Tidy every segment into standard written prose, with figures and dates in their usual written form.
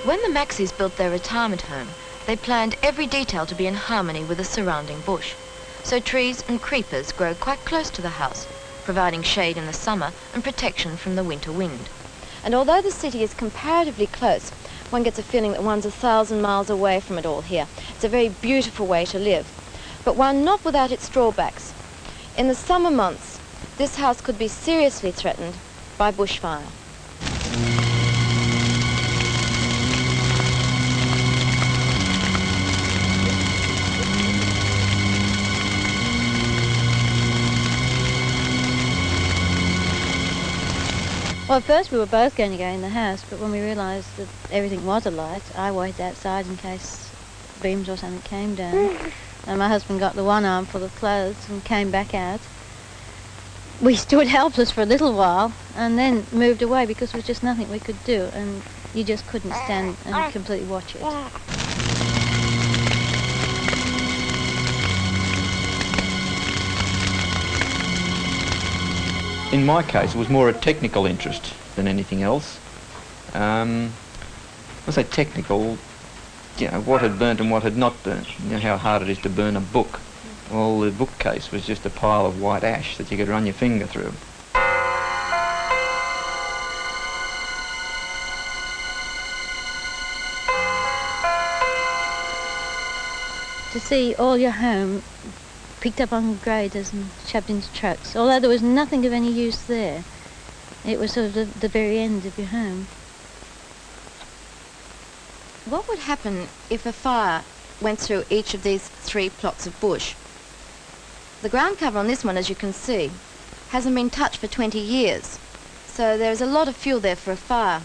When the Maxis built their retirement home, they planned every detail to be in harmony with the surrounding bush. So trees and creepers grow quite close to the house, providing shade in the summer and protection from the winter wind. And although the city is comparatively close, one gets a feeling that one's 1,000 miles away from it all here. It's a very beautiful way to live, but one not without its drawbacks. In the summer months, this house could be seriously threatened by bushfire. Well, at first we were both going to go in the house, but when we realised that everything was alight, I waited outside in case beams or something came down. And my husband got the one arm full of clothes and came back out. We stood helpless for a little while and then moved away because there was just nothing we could do, and you just couldn't stand and completely watch it. In my case, it was more a technical interest than anything else. I say technical, you know, what had burnt and what had not burnt. You know how hard it is to burn a book. Well, the bookcase was just a pile of white ash that you could run your finger through. To see all your home picked up on graders and shoved into trucks, although there was nothing of any use there. It was sort of the very end of your home. What would happen if a fire went through each of these 3 plots of bush? The ground cover on this one, as you can see, hasn't been touched for 20 years, so there's a lot of fuel there for a fire.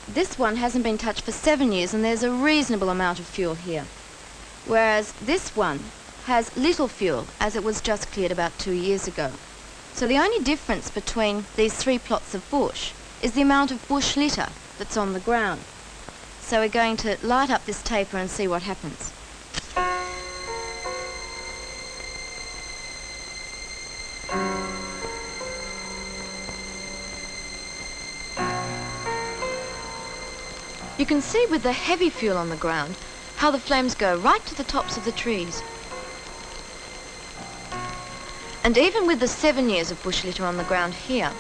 This one hasn't been touched for 7 years, and there's a reasonable amount of fuel here, whereas this one has little fuel, as it was just cleared about 2 years ago. So the only difference between these 3 plots of bush is the amount of bush litter that's on the ground. So we're going to light up this taper and see what happens. You can see with the heavy fuel on the ground how the flames go right to the tops of the trees. And even with the 7 years of bush litter on the ground here,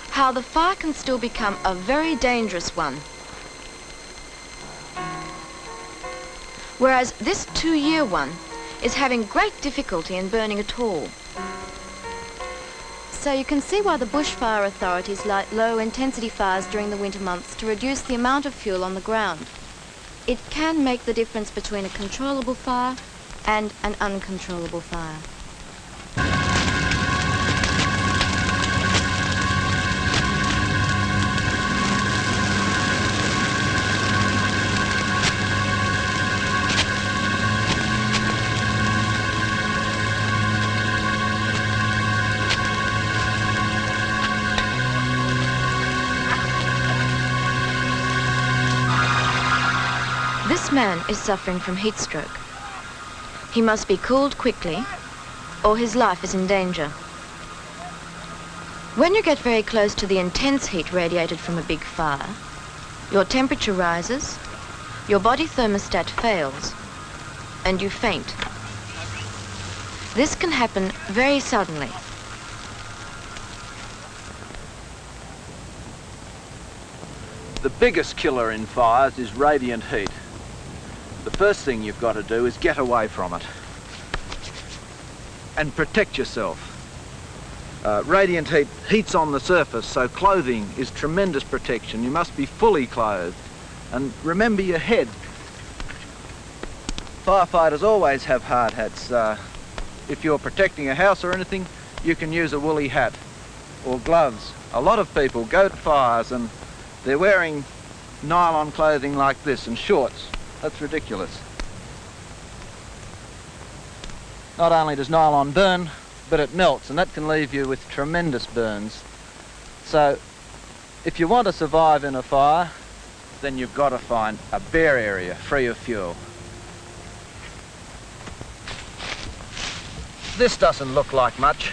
how the fire can still become a very dangerous one. Whereas this 2-year one is having great difficulty in burning at all. So you can see why the bushfire authorities light low-intensity fires during the winter months to reduce the amount of fuel on the ground. It can make the difference between a controllable fire and an uncontrollable fire. This man is suffering from heat stroke. He must be cooled quickly, or his life is in danger. When you get very close to the intense heat radiated from a big fire, your temperature rises, your body thermostat fails, and you faint. This can happen very suddenly. The biggest killer in fires is radiant heat. The first thing you've got to do is get away from it and protect yourself. Radiant heat heats on the surface, so clothing is tremendous protection. You must be fully clothed. And remember your head. Firefighters always have hard hats. If you're protecting a house or anything, you can use a woolly hat or gloves. A lot of people go to fires and they're wearing nylon clothing like this and shorts. That's ridiculous. Not only does nylon burn, but it melts, and that can leave you with tremendous burns. So, if you want to survive in a fire, then you've got to find a bare area free of fuel. This doesn't look like much,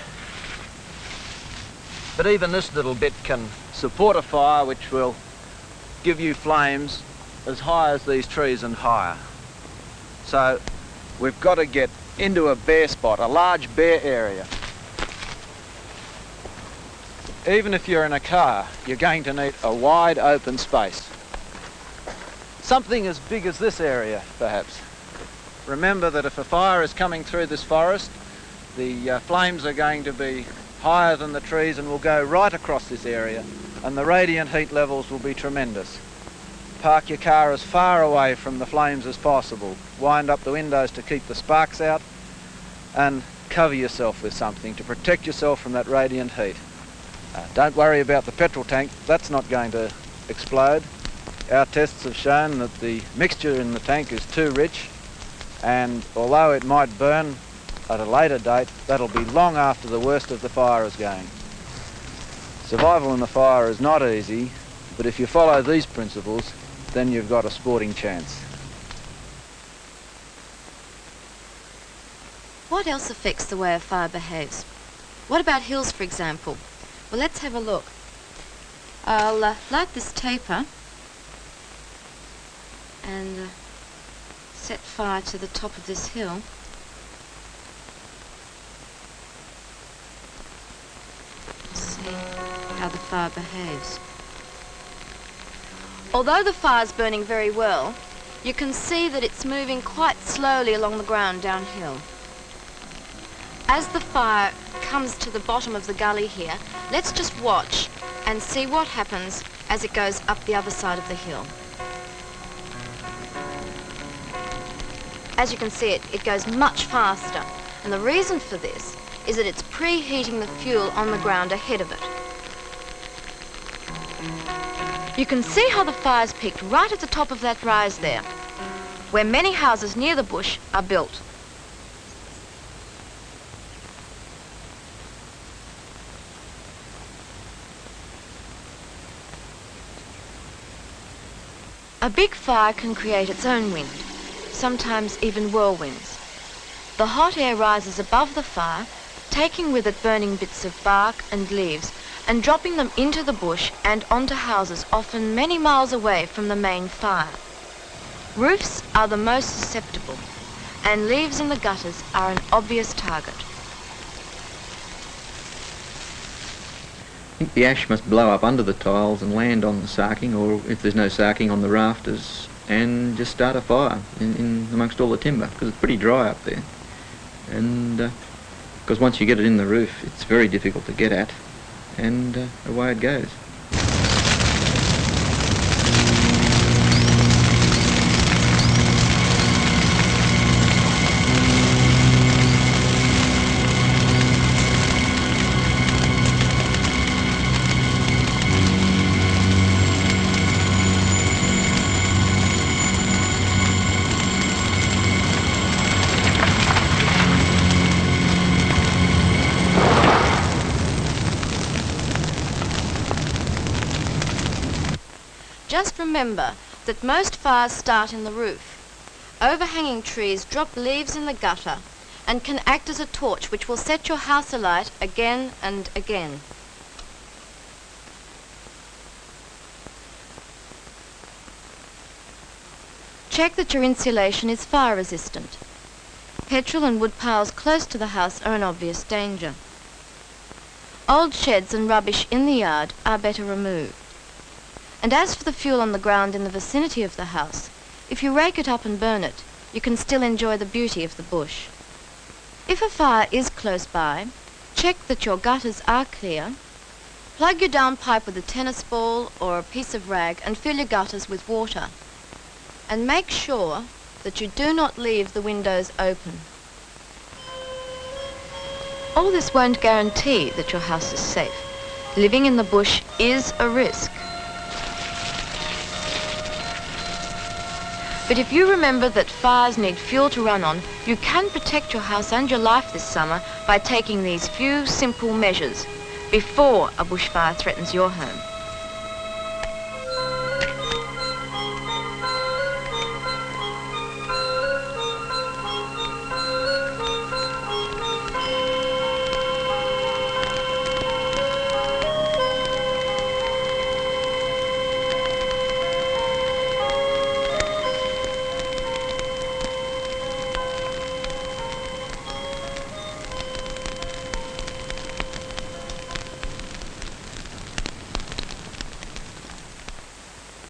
but even this little bit can support a fire which will give you flames as high as these trees and higher. So we've got to get into a bare spot, a large bare area. Even if you're in a car, you're going to need a wide open space. Something as big as this area, perhaps. Remember that if a fire is coming through this forest, the flames are going to be higher than the trees and will go right across this area, and the radiant heat levels will be tremendous. Park your car as far away from the flames as possible. Wind up the windows to keep the sparks out, and cover yourself with something to protect yourself from that radiant heat. Don't worry about the petrol tank, that's not going to explode. Our tests have shown that the mixture in the tank is too rich, and although it might burn at a later date, that'll be long after the worst of the fire is going. Survival in the fire is not easy, but if you follow these principles, then you've got a sporting chance. What else affects the way a fire behaves? What about hills, for example? Well, let's have a look. I'll light this taper and set fire to the top of this hill. See how the fire behaves. Although the fire's burning very well, you can see that it's moving quite slowly along the ground downhill. As the fire comes to the bottom of the gully here, let's just watch and see what happens as it goes up the other side of the hill. As you can see, it goes much faster, and the reason for this is that it's preheating the fuel on the ground ahead of it. You can see how the fire's peaked right at the top of that rise there, where many houses near the bush are built. A big fire can create its own wind, sometimes even whirlwinds. The hot air rises above the fire, taking with it burning bits of bark and leaves and dropping them into the bush and onto houses often many miles away from the main fire. Roofs are the most susceptible, and leaves in the gutters are an obvious target. I think the ash must blow up under the tiles and land on the sarking, or if there's no sarking, on the rafters, and just start a fire in amongst all the timber, because it's pretty dry up there. And because once you get it in the roof, it's very difficult to get at, and away it goes. Just remember that most fires start in the roof. Overhanging trees drop leaves in the gutter and can act as a torch which will set your house alight again and again. Check that your insulation is fire resistant. Petrol and wood piles close to the house are an obvious danger. Old sheds and rubbish in the yard are better removed. And as for the fuel on the ground in the vicinity of the house, if you rake it up and burn it, you can still enjoy the beauty of the bush. If a fire is close by, check that your gutters are clear. Plug your downpipe with a tennis ball or a piece of rag and fill your gutters with water. And make sure that you do not leave the windows open. All this won't guarantee that your house is safe. Living in the bush is a risk. But if you remember that fires need fuel to run on, you can protect your house and your life this summer by taking these few simple measures before a bushfire threatens your home.